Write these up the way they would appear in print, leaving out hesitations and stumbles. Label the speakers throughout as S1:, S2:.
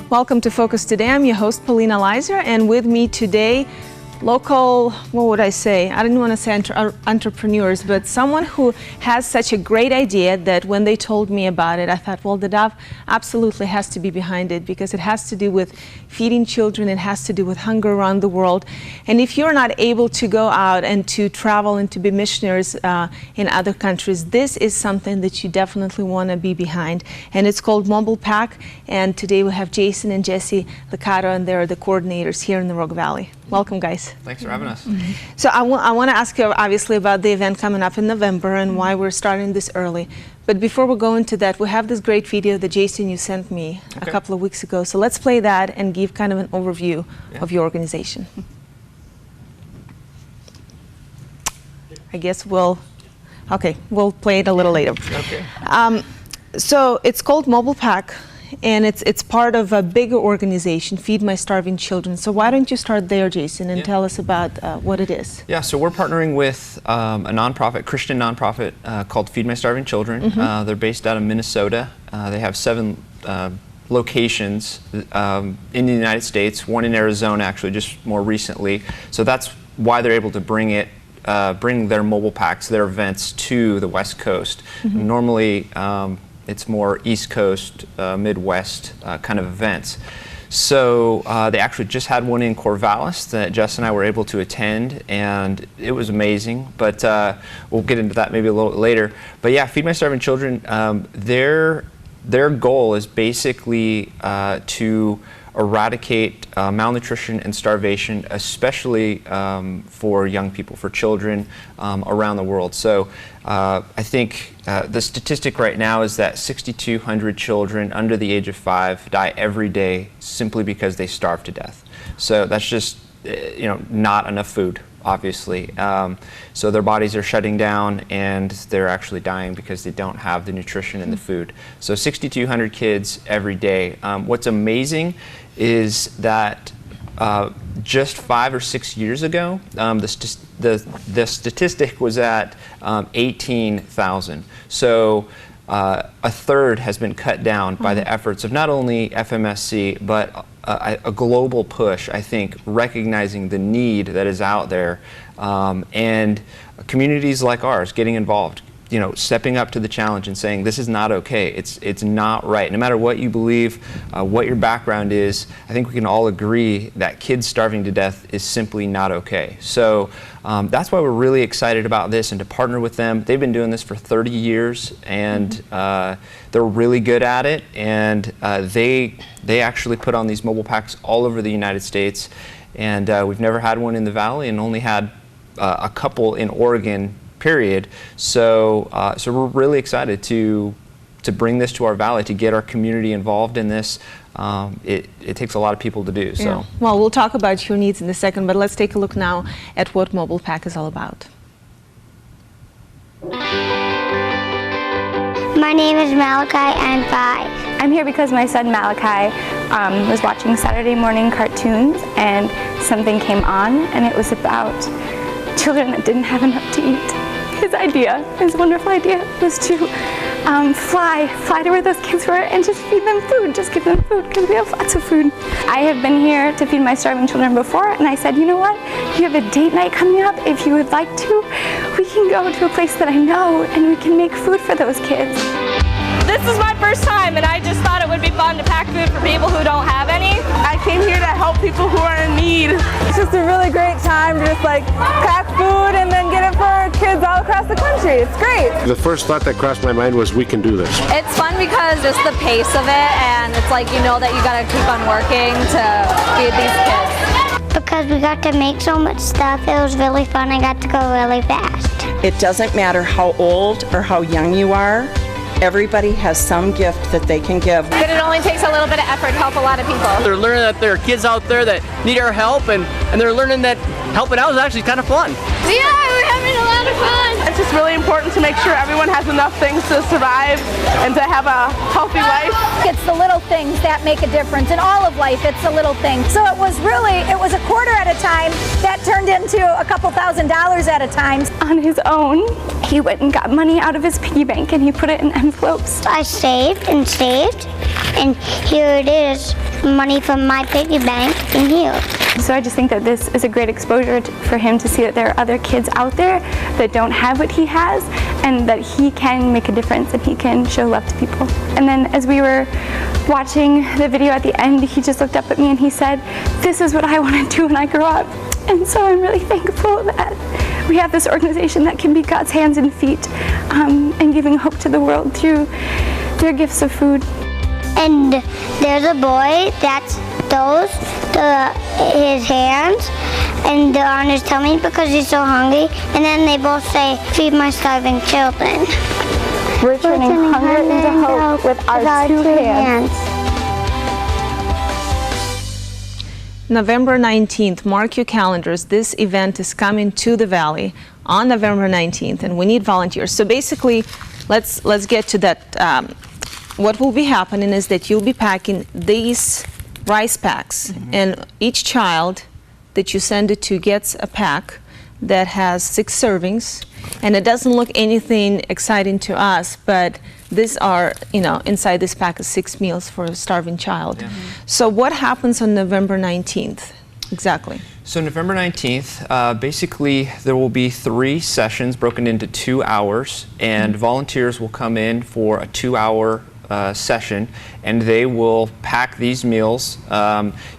S1: Welcome to Focus Today. I'm your host, Paulina Leiser, and with me today, local, what would I say? I didn't want to say entrepreneurs, but someone who has such a great idea that when they told me about it, I thought, well, theDove absolutely has to be behind it because it has to do with feeding children, it has to do with hunger around the world. And if you're not able to go out and to travel and to be missionaries in other countries, this is something that you definitely want to be behind. And it's called Mobile Pack, and today we have Jason and Jessi Licato, and they're the coordinators here in the Rogue Valley. Welcome, guys.
S2: Thanks for having us.
S1: So I want to ask you obviously about the event coming up in November and why we're starting this early. But before we go into that, we have this great video that Jason, you sent me a couple of weeks ago. So let's play that and give kind of an overview of your organization. I guess we'll play it a little later.
S2: Okay.
S1: So it's called Mobile Pack, and it's part of a bigger organization, Feed My Starving Children. So why don't you start there, Jason, and tell us about what it is?
S2: Yeah, so we're partnering with a nonprofit, Christian nonprofit called Feed My Starving Children. They're based out of Minnesota. They have 7 locations in the United States, 1 in Arizona actually just more recently. So that's why they're able to bring their mobile packs, their events to the West Coast. Normally, it's more East Coast, Midwest kind of events. So they actually just had one in Corvallis that Jess and I were able to attend, and it was amazing. But we'll get into that maybe a little bit later. But yeah, Feed My Starving Children, their goal is basically to eradicate malnutrition and starvation, especially for young people, for children around the world. So I think the statistic right now is that 6,200 children under the age of 5 die every day simply because they starve to death. So that's just not enough food, obviously. So their bodies are shutting down and they're actually dying because they don't have the nutrition in the food. So 6,200 kids every day. What's amazing is that just 5 or 6 years ago, the statistic was at 18,000. So a third has been cut down by the efforts of not only FMSC, but a global push, I think, recognizing the need that is out there, and communities like ours getting involved, stepping up to the challenge and saying this is not okay, it's not right. No matter what you believe, what your background is, I think we can all agree that kids starving to death is simply not okay. So that's why we're really excited about this and to partner with them. They've been doing this for 30 years, and they're really good at it, and they actually put on these mobile packs all over the United States, and we've never had one in the Valley and only had a couple in Oregon, period. So we're really excited to bring this to our valley, to get our community involved in this. It takes a lot of people to do. So.
S1: Yeah. Well, we'll talk about your needs in a second, but let's take a look now at what Mobile Pack is all about.
S3: My name is Malachi, I'm 5.
S4: I'm here because my son Malachi was watching Saturday morning cartoons, and something came on, and it was about children that didn't have enough to eat. His wonderful idea was to fly to where those kids were and just feed them food, just give them food, because we have lots of food. I have been here to Feed My Starving Children before, and I said, you know what, you have a date night coming up. If you would like to, we can go to a place that I know and we can make food for those kids.
S5: This is my first time, and I just thought it would be fun to pack food for people who don't have any. I came here to help people who are in need.
S6: It's just a really great time to just pack food and then get it for kids all across the country. It's great.
S7: The first thought that crossed my mind was we can do this.
S5: It's fun because just the pace of it, and it's like you know that you gotta keep on working to feed these kids.
S3: Because we got to make so much stuff, it was really fun. I got to go really fast.
S8: It doesn't matter how old or how young you are. Everybody has some gift that they can give.
S5: But it only takes a little bit of effort to help a lot of people.
S9: They're learning that there are kids out there that need our help, and they're learning that helping out is actually kind of fun.
S5: Yeah, we're having a lot of fun.
S6: It's just really important to make sure everyone has enough things to survive and to have a healthy life.
S10: It's the little things that make a difference. In all of life, it's the little things. So it was a quarter at a time, to a couple $1,000s at a time.
S4: On his own, he went and got money out of his piggy bank and he put it in envelopes.
S3: I saved and saved, and here it is, money from my piggy bank in here.
S4: So I just think that this is a great exposure for him to see that there are other kids out there that don't have what he has, and that he can make a difference and he can show love to people. And then as we were watching the video at the end, he just looked up at me and he said, "This is what I want to do when I grow up." And so I'm really thankful that we have this organization that can be God's hands and feet, and giving hope to the world through their gifts of food.
S3: And there's a boy that's his hands, and they're on his tummy because he's so hungry. And then they both say, "Feed my starving children."
S4: We're turning hunger into hope with our two hands.
S1: November 19th, mark your calendars. This event is coming to the Valley on November 19th, and we need volunteers. So basically, let's get to that. What will be happening is that you'll be packing these rice packs, and each child that you send it to gets a pack that has 6 servings, and it doesn't look anything exciting to us, but these are, inside this pack is 6 meals for a starving child. So what happens on November 19th exactly?
S2: So November 19th, basically there will be 3 sessions broken into 2 hours, and volunteers will come in for a 2-hour session, and they will pack these meals.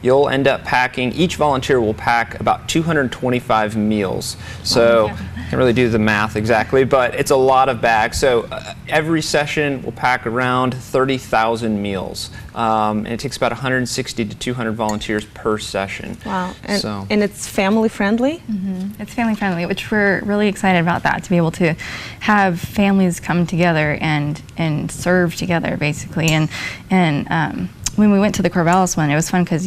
S2: You'll end up packing, each volunteer will pack about 225 meals. So I can't really do the math exactly, but it's a lot of bags. So every session will pack around 30,000 meals. And it takes about 160 to 200 volunteers per session.
S1: Wow. And it's family friendly?
S11: It's family friendly, which we're really excited about that, to be able to have families come together and serve together, basically. And when we went to the Corvallis one, it was fun because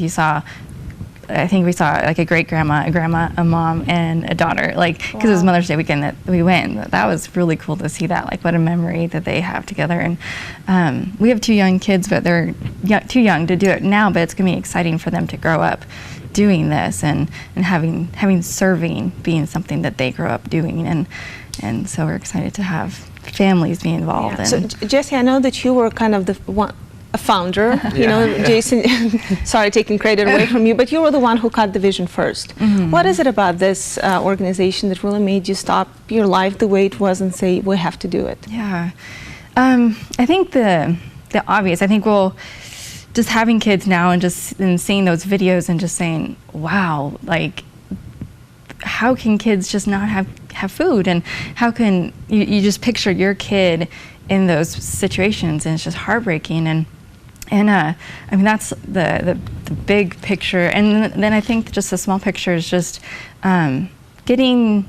S11: I think we saw like a great grandma, a grandma, a mom, and a daughter. Like, because it was Mother's Day weekend that we went. That was really cool to see that. Like, what a memory that they have together. And we have 2 young kids, but they're too young to do it now. But it's gonna be exciting for them to grow up doing this and having serving being something that they grow up doing. And so we're excited to have families be involved.
S1: Yeah. So Jessi, I know that you were kind of a founder, Jason, sorry, taking credit away from you, but you were the one who caught the vision first. What is it about this organization that really made you stop your life the way it was and say, we have to do it?
S11: Yeah, I think the obvious, just having kids now and seeing those videos and just saying, wow, like, how can kids just not have food? And how can you just picture your kid in those situations, and it's just heartbreaking. And that's the big picture. And then I think just the small picture is just getting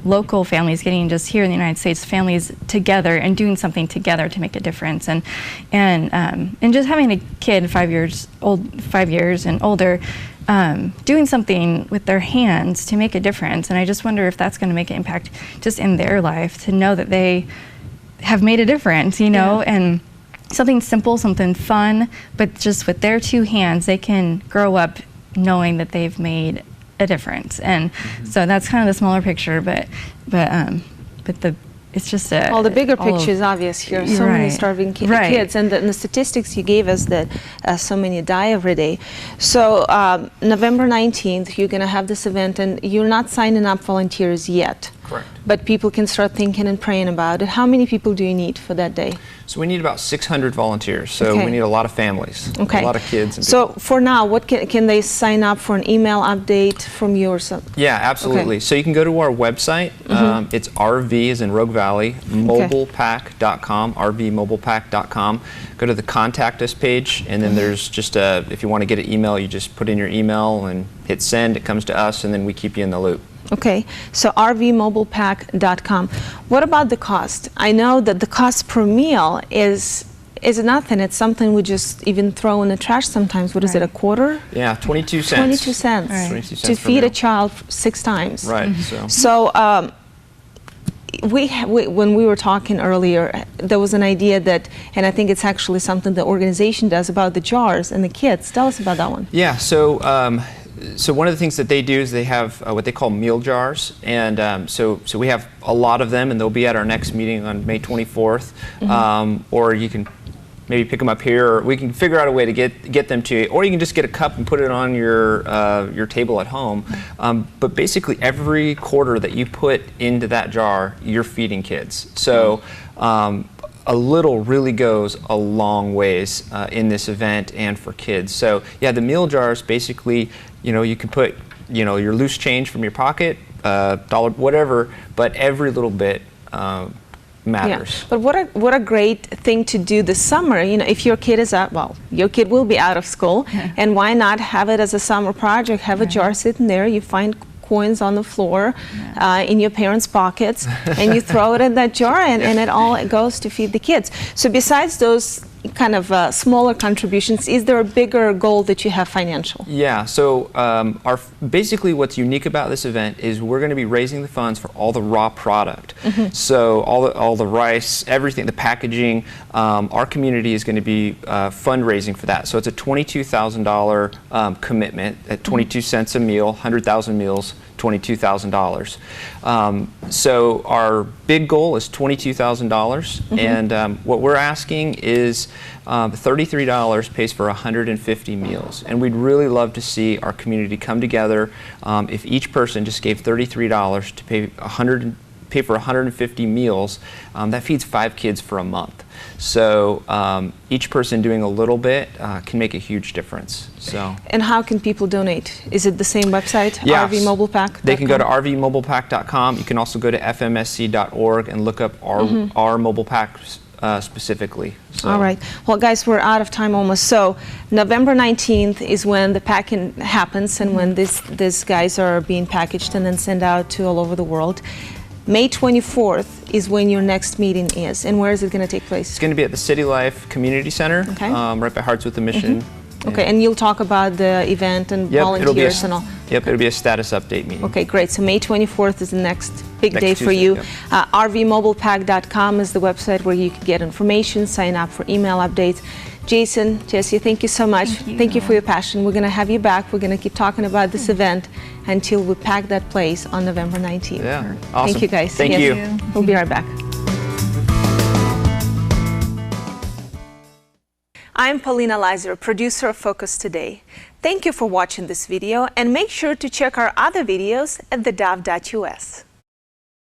S11: local families, getting just here in the United States, families together and doing something together to make a difference. And just having a kid 5 years and older, doing something with their hands to make a difference. And I just wonder if that's going to make an impact just in their life, to know that they have made a difference, and something simple, something fun, but just with their 2 hands, they can grow up knowing that they've made a difference. And so that's kind of the smaller picture, but it's just
S1: the bigger picture is obvious here. So many starving kids, and the statistics you gave us that so many die every day. So November 19th, you're going to have this event, and you're not signing up volunteers yet.
S2: Correct.
S1: But people can start thinking and praying about it. How many people do you need for that day?
S2: So we need about 600 volunteers. So we need a lot of families, a lot of kids. And
S1: so for now, what can they sign up for? An email update from you or something?
S2: Yeah, absolutely. So you can go to our website. It's RV as in Rogue Valley, mobilepack.com, rvmobilepack.com. Go to the contact us page, and then there's just if you want to get an email, you just put in your email and hit send. It comes to us, and then we keep you in the loop.
S1: Okay, so rvmobilepack.com. What about the cost? I know that the cost per meal is nothing. It's something we just even throw in the trash sometimes. What is it, a quarter?
S2: Yeah, 22 cents.
S1: 22 cents.
S11: Right.
S2: 22 cents
S1: to feed a child 6 times.
S2: Right.
S1: So when we were talking earlier, there was an idea that, and I think it's actually something the organization does, about the jars and the kids. Tell us about that one.
S2: Yeah, so so one of the things that they do is they have what they call meal jars, and so we have a lot of them, and they'll be at our next meeting on May 24th. Or you can maybe pick them up here, or we can figure out a way to get them to you, or you can just get a cup and put it on your table at home. But basically, every quarter that you put into that jar, you're feeding kids. So a little really goes a long ways in this event and for kids. So yeah, the meal jars basically, you can put your loose change from your pocket, dollar, whatever, but every little bit matters.
S1: Yeah. But what a great thing to do this summer. If your kid is out, well, your kid will be out of school, and why not have it as a summer project? Have a jar sitting there. You find coins on the floor in your parents' pockets, and you throw it in that jar, and it all goes to feed the kids. So besides those kind of smaller contributions, is there a bigger goal that you have financial?
S2: Yeah, so basically what's unique about this event is we're going to be raising the funds for all the raw product. So all the rice, everything, the packaging, our community is going to be fundraising for that. So it's a $22,000 commitment at 22 cents a meal, 100,000 meals, $22,000. So our big goal is $22,000, and what we're asking is $33 pays for 150 meals, and we'd really love to see our community come together. If each person just gave $33 to pay for 150 meals, that feeds 5 kids for a month. So each person doing a little bit can make a huge difference. So. And
S1: how can people donate? Is it the same website,
S2: yes.
S1: rvmobilepack.com?
S2: They can go to rvmobilepack.com. You can also go to fmsc.org and look up our mobile pack specifically. So.
S1: All right. Well, guys, we're out of time almost. So November 19th is when the packing happens, and when these guys are being packaged and then sent out to all over the world. May 24th is when your next meeting is, and where is it going to take place?
S2: It's going to be at the City Life Community Center, right by Hearts with the Mission.
S1: Okay, and you'll talk about the event and volunteers and all.
S2: Yep, it'll be a status update meeting.
S1: Okay, great. So May 24th is the next big day for you. rvmobilepack.com is the website where you can get information, sign up for email updates. Jason, Jessi, thank you so much. Thank you for your passion. We're going to have you back. We're going to keep talking about this event until we pack that place on November 19th.
S2: Yeah, awesome.
S1: Thank you, guys.
S2: Thank you.
S1: We'll be right back. I'm Paulina Leiser, producer of Focus Today. Thank you for watching this video, and make sure to check our other videos at theDove.us.